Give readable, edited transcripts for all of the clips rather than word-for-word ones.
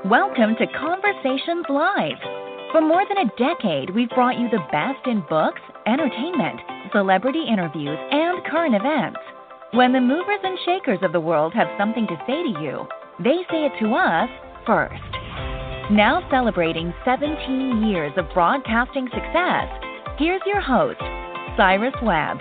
Welcome to Conversations Live. For more than a decade, we've brought you the best in books, entertainment, celebrity interviews, and current events. When the movers and shakers of the world have something to say to you, they say it to us first. Now celebrating 17 years of broadcasting success, here's your host, Cyrus Webb.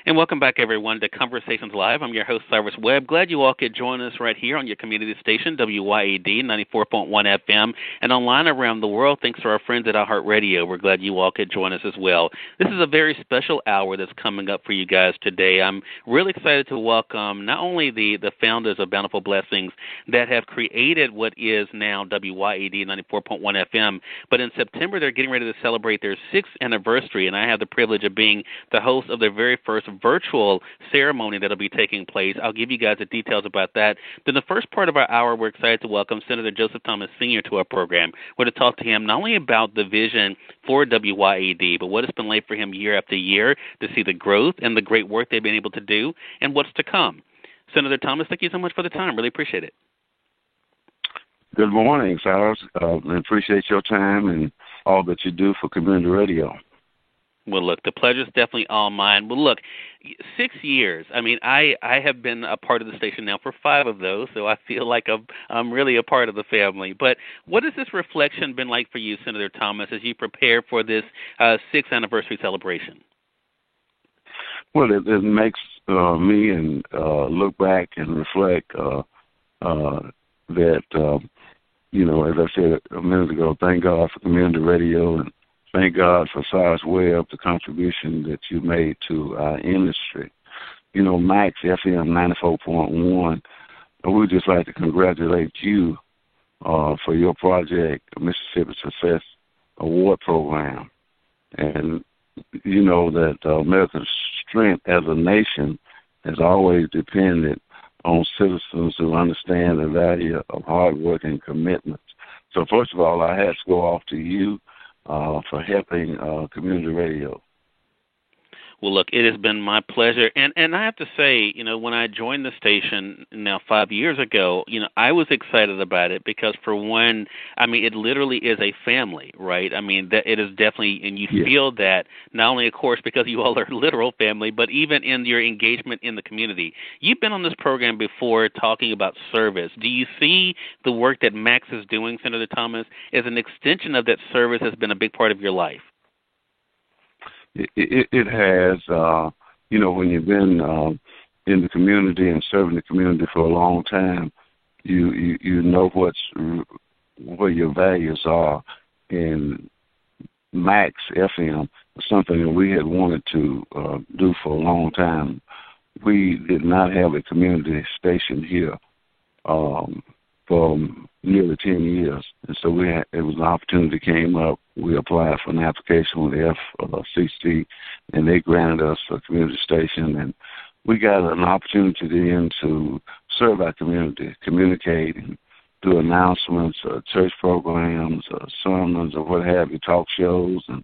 And welcome back, everyone, to Conversations Live. I'm your host, Cyrus Webb. Glad you all could join us right here on your community station, WYAD 94.1 FM, and online around the world. Thanks to our friends at iHeartRadio. We're glad you all could join us as well. This is a very special hour that's coming up for you guys today. I'm really excited to welcome not only the founders of Bountiful Blessings that have created what is now WYAD 94.1 FM, but in September they're getting ready to celebrate their 6th anniversary, and I have the privilege of being the host of their very first virtual ceremony that will be taking place. I'll give you guys the details about that. Then the first part of our hour, we're excited to welcome Senator Joseph Thomas Sr. to our program. We're going to talk to him not only about the vision for WYAD, but what it's been like for him year after year to see the growth and the great work they've been able to do and what's to come. Senator Thomas, thank you so much for the time. Really appreciate it. Good morning, Cyrus. I appreciate your time and all that you do for community radio. Well, look, the pleasure's definitely all mine. Well, look, 6 years. I mean, I have been a part of the station now for 5 of those, so I feel like I'm really a part of the family. But what has this reflection been like for you, Senator Thomas, as you prepare for this 6th anniversary celebration? Well, it makes me and look back and reflect that, as I said a minute ago, thank God for community radio and thank God for Cyrus Webb, the contribution that you made to our industry. Max FM 94.1, we would just like to congratulate you for your project, Mississippi Success Award Program. And you know that America's strength as a nation has always depended on citizens who understand the value of hard work and commitment. So first of all, I had to go off to you for helping community radio. Well, look, it has been my pleasure. And I have to say, when I joined the station now 5 years ago, I was excited about it because, for one, it literally is a family, right? That it is definitely, and you feel that not only, of course, because you all are literal family, but even in your engagement in the community. You've been on this program before talking about service. Do you see the work that Max is doing, Senator Thomas, as an extension of that service has been a big part of your life? It has, when you've been in the community and serving the community for a long time, you know what your values are. And Max FM was something that we had wanted to do for a long time. We did not have a community station here for nearly 10 years. And so it was an opportunity came up. We applied for an application with the FCC, and they granted us a community station. And we got an opportunity then to serve our community, communicate, and do announcements, church programs, sermons, or what have you, talk shows. And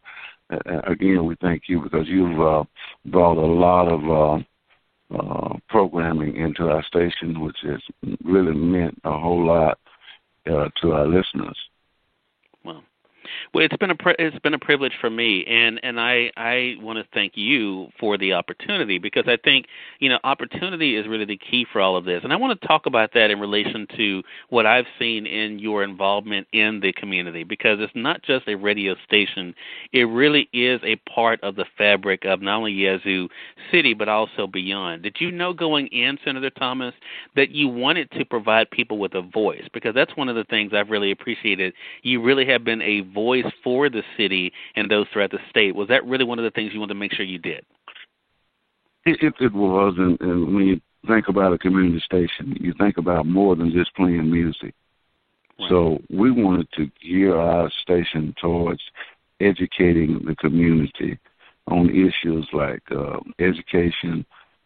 again, we thank you because you've brought a lot of programming into our station, which has really meant a whole lot to our listeners. Well, it's been a privilege for me, and I want to thank you for the opportunity because I think opportunity is really the key for all of this, and I want to talk about that in relation to what I've seen in your involvement in the community because it's not just a radio station; it really is a part of the fabric of not only Yazoo City but also beyond. Did you know going in, Senator Thomas, that you wanted to provide people with a voice? Because that's one of the things I've really appreciated. You really have been a voice for the city and those throughout the state. Was that really one of the things you wanted to make sure you did? It was, and when you think about a community station, you think about more than just playing music. Right. So we wanted to gear our station towards educating the community on issues like education,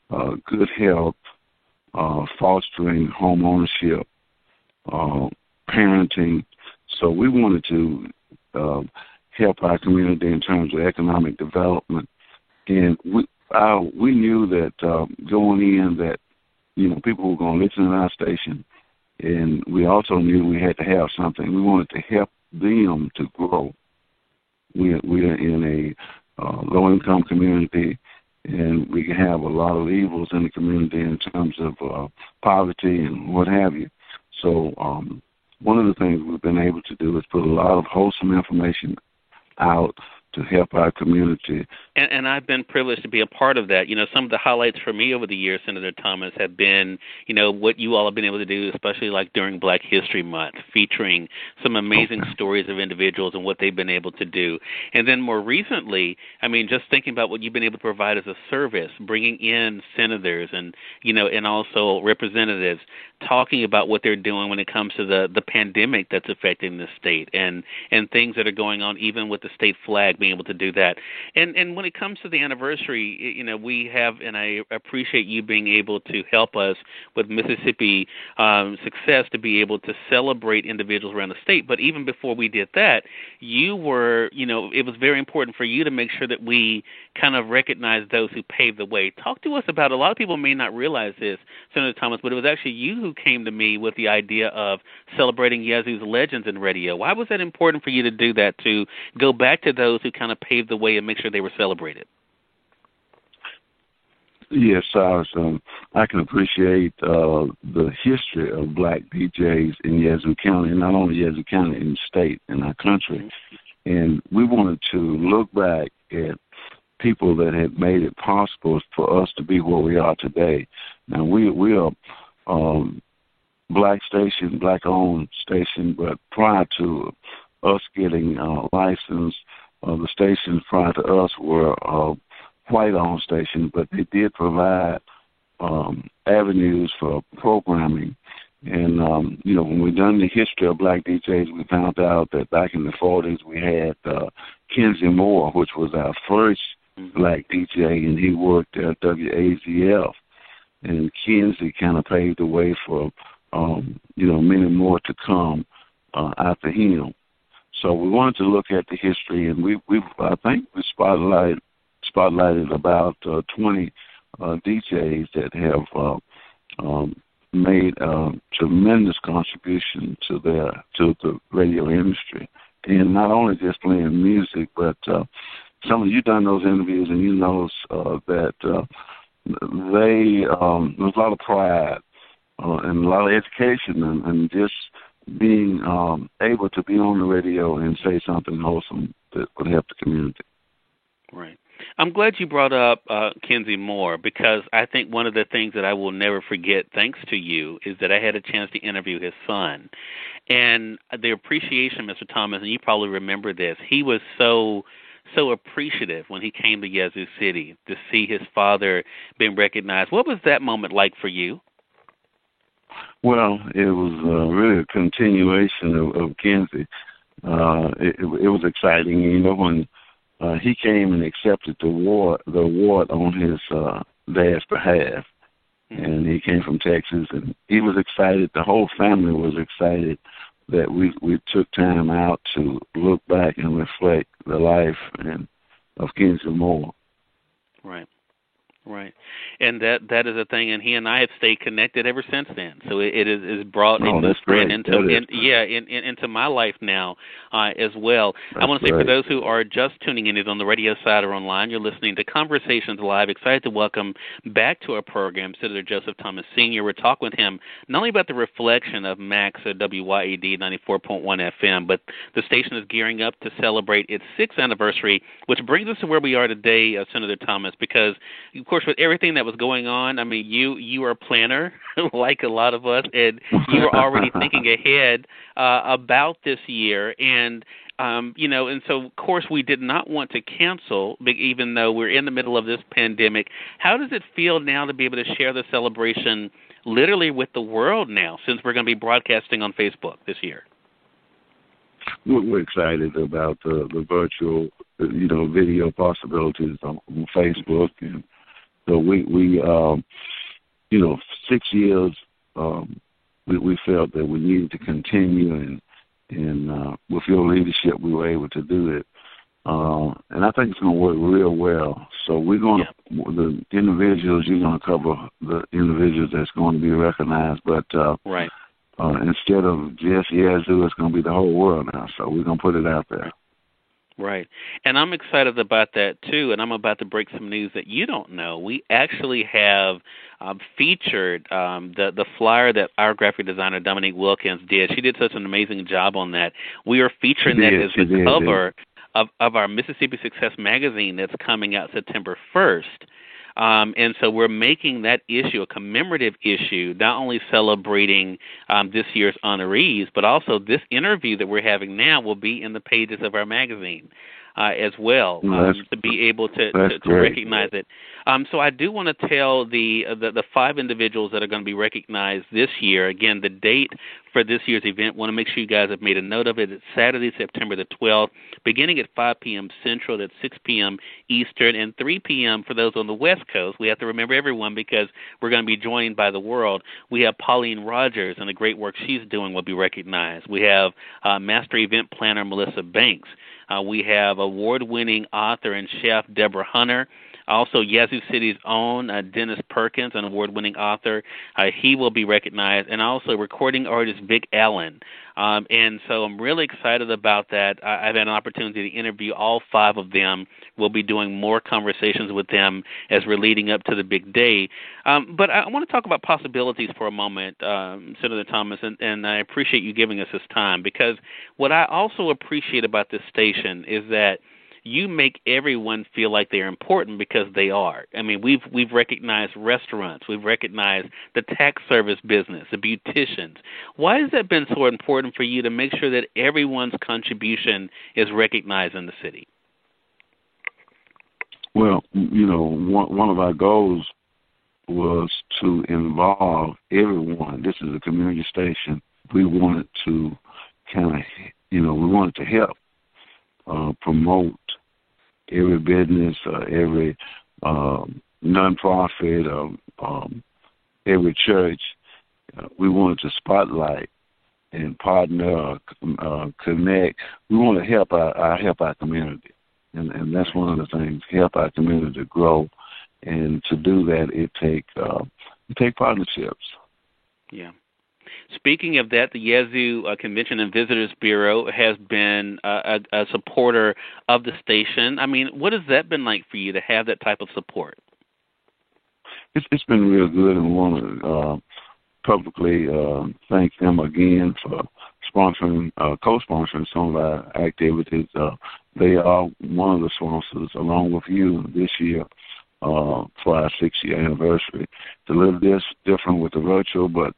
good health, fostering home ownership, parenting. So we wanted to help our community in terms of economic development. And we knew that going in that, people were going to listen to our station And we also knew we had to have something. We wanted to help them to grow. We are in a low-income community, and we can have a lot of evils in the community in terms of poverty and what have you. So one of the things we've been able to do is put a lot of wholesome information out to help our community. And I've been privileged to be a part of that. You know, some of the highlights for me over the years, Senator Thomas, have been, you know, what you all have been able to do, especially like during Black History Month, featuring some amazing stories of individuals and what they've been able to do. And then more recently, I mean, just thinking about what you've been able to provide as a service, bringing in senators and, you know, and also representatives talking about what they're doing when it comes to the pandemic that's affecting the state and things that are going on even with the state flag, being able to do that. And when it comes to the anniversary, you know, we have, and I appreciate you being able to help us with Mississippi Success to be able to celebrate individuals around the state. But even before we did that, you were, you know, it was very important for you to make sure that we kind of recognize those who paved the way. Talk to us about, a lot of people may not realize this, Senator Thomas, but it was actually you who came to me with the idea of celebrating Yazoo's legends in radio. Why was that important for you to do that, to go back to those who kind of paved the way and make sure they were celebrated? Yes, I can appreciate the history of Black DJs in Yazoo County, and not only Yazoo County, in the state, in our country. And we wanted to look back at people that had made it possible for us to be where we are today. Now, we are Black station, Black-owned station, but prior to us getting licensed, the stations prior to us were white-owned stations, but they did provide avenues for programming. And, you know, when we done the history of Black DJs, we found out that back in the 40s we had Kenzie Moore, which was our first Black DJ, and he worked at WAZF. And Kenzie kind of paved the way for, you know, many more to come after him. So we wanted to look at the history, and I think we spotlighted about 20 DJs that have made a tremendous contribution to the radio industry. And not only just playing music, but some of you done those interviews, and you know that there's a lot of pride and a lot of education and just being able to be on the radio and say something wholesome that would help the community. Right. I'm glad you brought up Kenzie Moore, because I think one of the things that I will never forget, thanks to you, is that I had a chance to interview his son. And the appreciation, Mr. Thomas, and you probably remember this, he was so appreciative when he came to Yazoo City to see his father being recognized. What was that moment like for you? Well, it was really a continuation of Kenzie. It was exciting, you know, when he came and accepted the award on his dad's behalf. And he came from Texas, and he was excited. The whole family was excited that we took time out to look back and reflect the life of Kenzie Moore. Right. Right, and that is a thing, and he and I have stayed connected ever since then. So it is brought into my life now as well. I want to say, for those who are just tuning in, either on the radio side or online, you're listening to Conversations Live. Excited to welcome back to our program Senator Joseph Thomas Sr. We're talking with him not only about the reflection of Max at WYAD 94.1 FM, but the station is gearing up to celebrate its 6th anniversary, which brings us to where we are today, Senator Thomas, because, of course, with everything that was going on, I mean, you are a planner, like a lot of us, and you were already thinking ahead about this year. And, you know, and so, of course, we did not want to cancel, even though we're in the middle of this pandemic. How does it feel now to be able to share the celebration literally with the world now, since we're going to be broadcasting on Facebook this year? We're excited about the virtual, you know, video possibilities on Facebook. And so we you know, 6 years, we felt that we needed to continue, and with your leadership, we were able to do it. And I think it's going to work real well. So we're going to, the individuals, you're going to cover the individuals that's going to be recognized. But right. instead of just Yazoo, it's going to be the whole world now. So we're going to put it out there. Right. And I'm excited about that, too, and I'm about to break some news that you don't know. We actually have featured the flyer that our graphic designer, Dominique Wilkins, did. She did such an amazing job on that. We are featuring that as the cover of our Mississippi Success magazine that's coming out September 1st. And so we're making that issue a commemorative issue, not only celebrating this year's honorees, but also this interview that we're having now will be in the pages of our magazine as well, to be able to recognize it. So I do want to tell the 5 individuals that are going to be recognized this year. Again, the date for this year's event, want to make sure you guys have made a note of it. It's Saturday, September the 12th, beginning at 5 p.m. Central, that's 6 p.m. Eastern, and 3 p.m. for those on the West Coast. We have to remember everyone because we're going to be joined by the world. We have Pauline Rogers, and the great work she's doing will be recognized. We have Master Event Planner Melissa Banks. We have award-winning author and chef Deborah Hunter. Also, Yazoo City's own Dennis Perkins, an award-winning author. He will be recognized. And also recording artist Vic Allen. And so I'm really excited about that. I've had an opportunity to interview all 5 of them. We'll be doing more conversations with them as we're leading up to the big day. But I want to talk about possibilities for a moment, Senator Thomas, and I appreciate you giving us this time, because what I also appreciate about this station is that you make everyone feel like they're important, because they are. I mean, we've recognized restaurants, we've recognized the tax service business, the beauticians. Why has that been so important for you to make sure that everyone's contribution is recognized in the city? Well, one of our goals was to involve everyone. This is a community station. We wanted to we wanted to help promote every business, every nonprofit, every church. We wanted to spotlight and partner, connect. We want to help our community, and that's one of the things. Help our community to grow, and to do that, it take partnerships. Yeah. Speaking of that, the Yazoo Convention and Visitors Bureau has been a supporter of the station. I mean, what has that been like for you to have that type of support? It's been real good, and we want to publicly thank them again for sponsoring, co-sponsoring some of our activities. They are one of the sponsors, along with you, this year for our 6-year anniversary. It's a little different with the virtual, but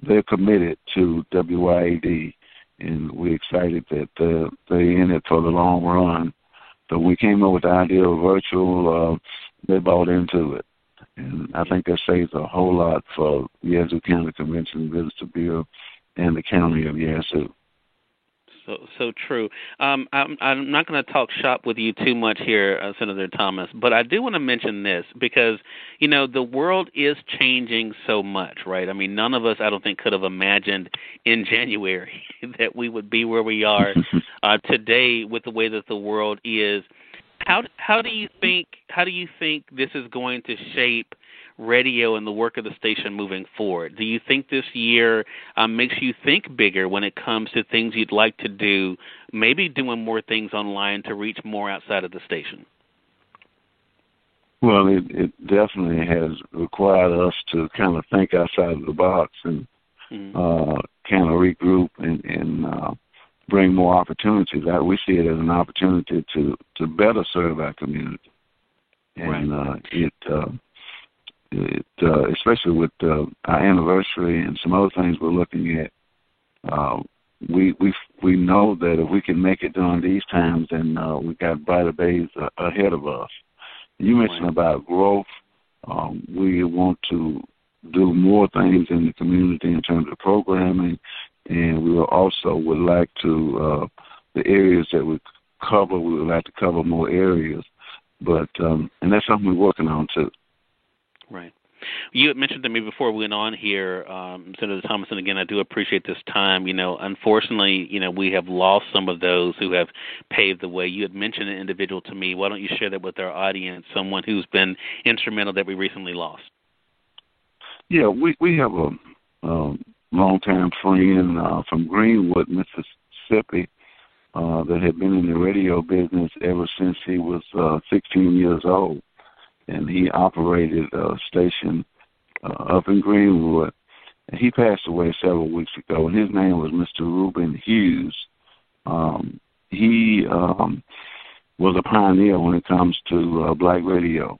they're committed to WYAD, and we're excited that they're in it for the long run. So we came up with the idea of virtual, they bought into it. And I think that saves a whole lot for Yazoo County Convention and Visitor Bureau and the county of Yazoo. So true. I'm not going to talk shop with you too much here, Senator Thomas, but I do want to mention this because, the world is changing so much, right? I mean, none of us, I don't think, could have imagined in January that we would be where we are today with the way that the world is. How do you think this is going to shape radio and the work of the station moving forward? Do you think this year makes you think bigger when it comes to things you'd like to do, maybe doing more things online to reach more outside of the station? Well, it definitely has required us to kind of think outside of the box and kind of regroup and bring more opportunities. We see it as an opportunity to better serve our community. And right. Especially with our anniversary and some other things we're looking at, we know that if we can make it during these times, then we got brighter days ahead of us. You mentioned about growth. We want to do more things in the community in terms of programming, and we also would like to the areas that we cover. We would like to cover more areas, but and that's something we're working on too. Right. You had mentioned to me before we went on here, Senator Thomas, and again, I do appreciate this time. Unfortunately, we have lost some of those who have paved the way. You had mentioned an individual to me. Why don't you share that with our audience, someone who's been instrumental that we recently lost? Yeah, we have a longtime friend from Greenwood, Mississippi, that had been in the radio business ever since he was 16 years old. And he operated a station up in Greenwood. And he passed away several weeks ago, and his name was Mr. Reuben Hughes. He was a pioneer when it comes to black radio,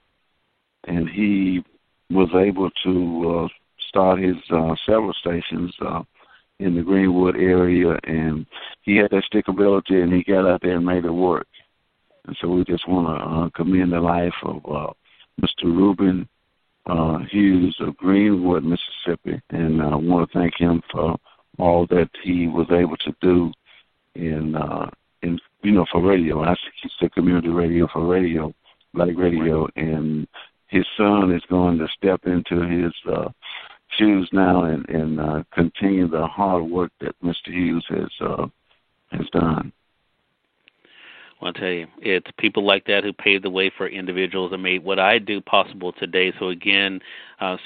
and he was able to start his several stations in the Greenwood area, and he had that stickability, and he got out there and made it work. And so we just want to commend the life of Mr. Reuben Hughes of Greenwood, Mississippi, and I want to thank him for all that he was able to do in for radio. I say community radio for radio, black radio, and his son is going to step into his shoes now and continue the hard work that Mr. Hughes has done. Well, I'll tell you, it's people like that who paved the way for individuals and made what I do possible today. So again,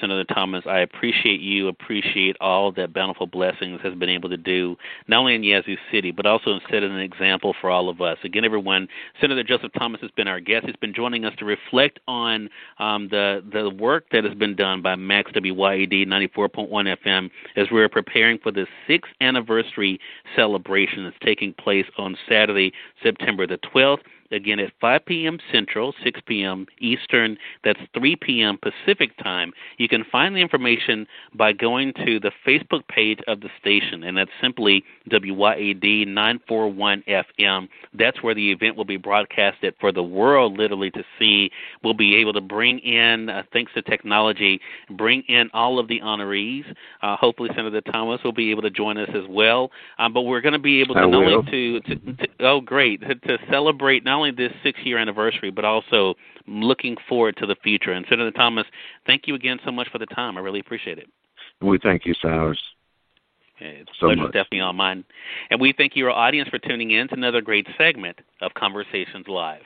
Senator Thomas, I appreciate you, appreciate all that Bountiful Blessings has been able to do, not only in Yazoo City, but also in setting an example for all of us. Again, everyone, Senator Joseph Thomas has been our guest. He's been joining us to reflect on the work that has been done by Max WYAD 94.1 FM as we're preparing for the 6th anniversary celebration that's taking place on Saturday, September the 12th. Again, at 5 p.m. Central, 6 p.m. Eastern, that's 3 p.m. Pacific time. You can find the information by going to the Facebook page of the station, and that's simply WYAD 941 FM. That's where the event will be broadcasted for the world literally to see. We'll be able to bring in, thanks to technology, bring in all of the honorees. Hopefully Senator Thomas will be able to join us as well. But we're going to be able to not only to celebrate not only this 6-year anniversary, but also looking forward to the future. And Senator Thomas, thank you again so much for the time. I really appreciate it. We thank you, Cyrus. It's so much. Definitely on mine. And we thank your audience for tuning in to another great segment of Conversations Live.